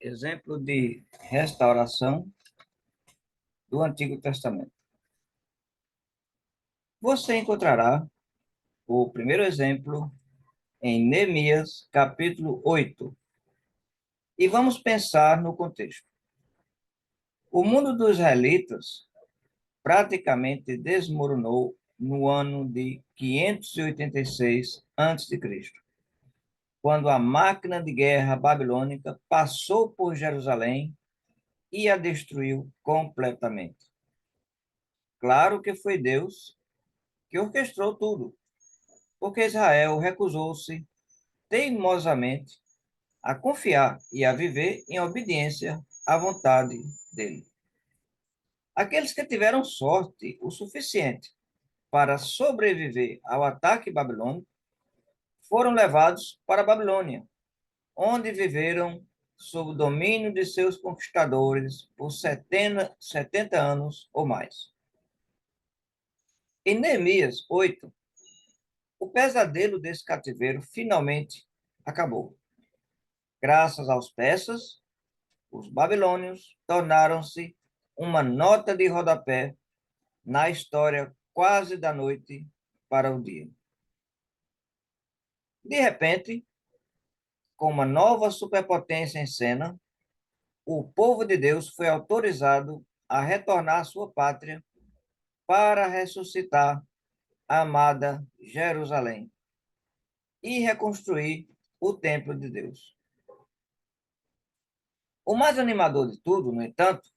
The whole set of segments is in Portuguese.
Exemplo de restauração do Antigo Testamento. Você encontrará o primeiro exemplo em Neemias, capítulo 8. E vamos pensar no contexto. O mundo dos israelitas praticamente desmoronou no ano de 586 a.C., quando a máquina de guerra babilônica passou por Jerusalém e a destruiu completamente. Claro que foi Deus que orquestrou tudo, porque Israel recusou-se teimosamente a confiar e a viver em obediência à vontade dele. Aqueles que tiveram sorte o suficiente para sobreviver ao ataque babilônico foram levados para a Babilônia, onde viveram sob o domínio de seus conquistadores por 70 anos ou mais. Em Neemias 8, o pesadelo desse cativeiro finalmente acabou. Graças aos persas, os babilônios tornaram-se uma nota de rodapé na história quase da noite para o dia. De repente, com uma nova superpotência em cena, o povo de Deus foi autorizado a retornar à sua pátria para ressuscitar a amada Jerusalém e reconstruir o templo de Deus. O mais animador de tudo, no entanto,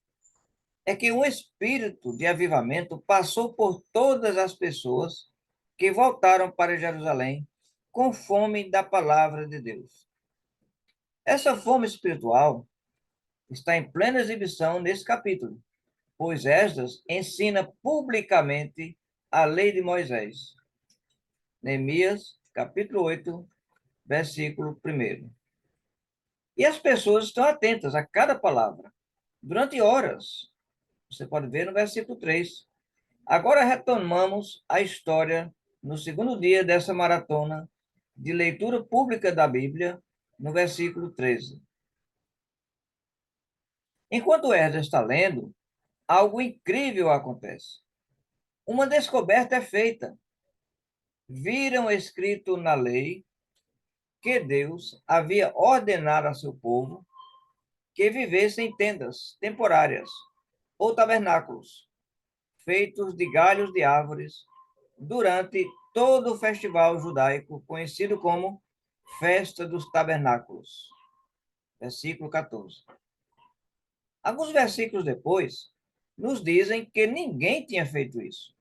é que um espírito de avivamento passou por todas as pessoas que voltaram para Jerusalém com fome da palavra de Deus. Essa fome espiritual está em plena exibição nesse capítulo, pois Esdras ensina publicamente a lei de Moisés. Neemias, capítulo 8, versículo 1. E as pessoas estão atentas a cada palavra, durante horas. Você pode ver no versículo 3. Agora retomamos a história no segundo dia dessa maratona de leitura pública da Bíblia, no versículo 13. Enquanto Esdras está lendo, algo incrível acontece. Uma descoberta é feita. Viram escrito na lei que Deus havia ordenado a seu povo que vivesse em tendas temporárias ou tabernáculos, feitos de galhos de árvores, durante todo o festival judaico conhecido como Festa dos Tabernáculos. Versículo 14. Alguns versículos depois, nos dizem que ninguém tinha feito isso.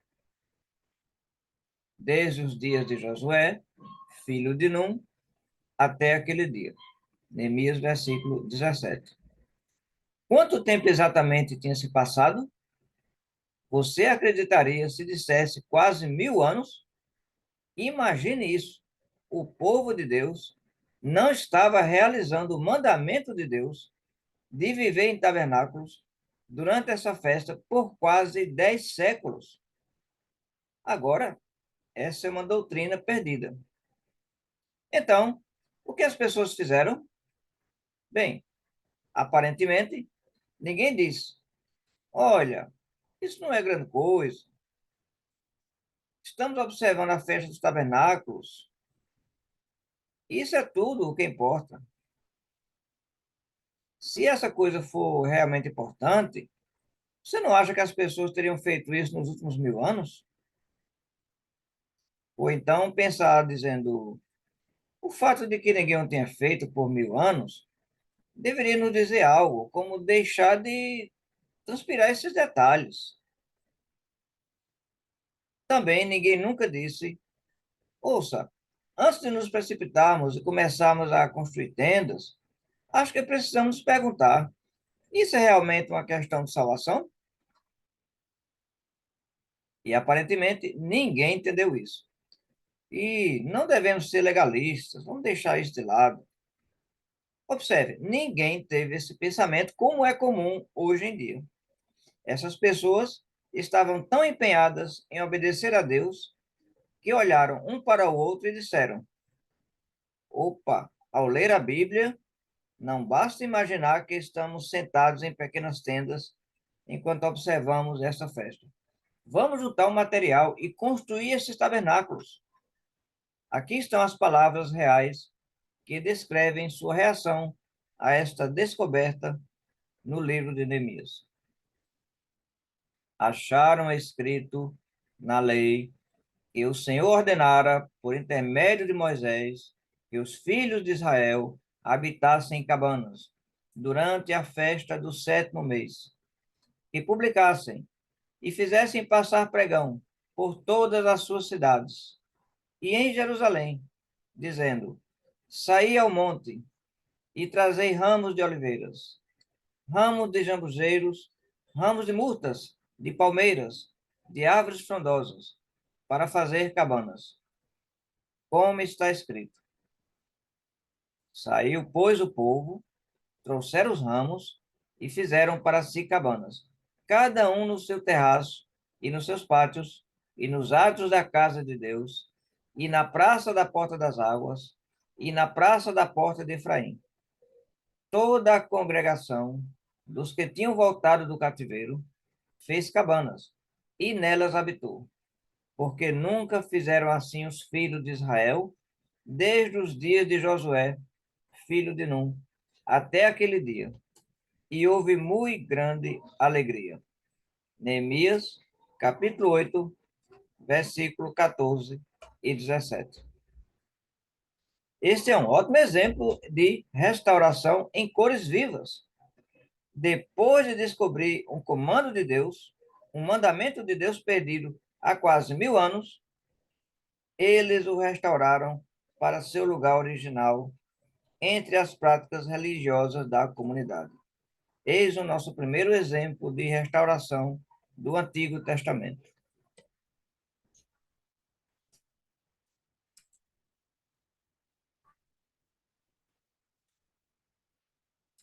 Desde os dias de Josué, filho de Num, até aquele dia. Neemias, versículo 17. Quanto tempo exatamente tinha se passado? Você acreditaria se dissesse quase 1000 anos? Imagine isso. O povo de Deus não estava realizando o mandamento de Deus de viver em tabernáculos durante essa festa por quase 10 séculos. Agora, essa é uma doutrina perdida. Então, o que as pessoas fizeram? Bem, aparentemente, ninguém disse: olha, isso não é grande coisa. Estamos observando a festa dos tabernáculos. Isso é tudo o que importa. Se essa coisa for realmente importante, você não acha que as pessoas teriam feito isso nos últimos 1000 anos? Ou então pensar dizendo: o fato de que ninguém o tenha feito por 1000 anos deveria nos dizer algo, como deixar de transpirar esses detalhes. Também ninguém nunca disse: ouça, antes de nos precipitarmos e começarmos a construir tendas, acho que precisamos perguntar: isso é realmente uma questão de salvação? E aparentemente ninguém entendeu isso. E não devemos ser legalistas, vamos deixar isso de lado. Observe, ninguém teve esse pensamento como é comum hoje em dia. Essas pessoas estavam tão empenhadas em obedecer a Deus que olharam um para o outro e disseram: opa, ao ler a Bíblia, Não basta imaginar que estamos sentados em pequenas tendas enquanto observamos esta festa. Vamos juntar o material e construir esses tabernáculos. Aqui estão as palavras reais que descrevem sua reação a esta descoberta no livro de Neemias. Acharam escrito na lei que o Senhor ordenara, por intermédio de Moisés, que os filhos de Israel habitassem em cabanas durante a festa do 7º mês, e publicassem e fizessem passar pregão por todas as suas cidades e em Jerusalém, dizendo: Saí ao monte e trazei ramos de oliveiras, ramos de jambuzeiros, ramos de murtas, de palmeiras, de árvores frondosas, para fazer cabanas, como está escrito. Saiu, pois, o povo, trouxeram os ramos e fizeram para si cabanas, cada um no seu terraço e nos seus pátios, e nos átrios da casa de Deus, e na praça da porta das águas, e na praça da porta de Efraim. Toda a congregação dos que tinham voltado do cativeiro fez cabanas, e nelas habitou, porque nunca fizeram assim os filhos de Israel, desde os dias de Josué, filho de Num, até aquele dia. E houve muito grande alegria. Neemias, capítulo 8, versículo 14 e 17. Este é um ótimo exemplo de restauração em cores vivas. Depois de descobrir um comando de Deus, um mandamento de Deus perdido há quase 1000 anos, eles o restauraram para seu lugar original entre as práticas religiosas da comunidade. Eis o nosso primeiro exemplo de restauração do Antigo Testamento.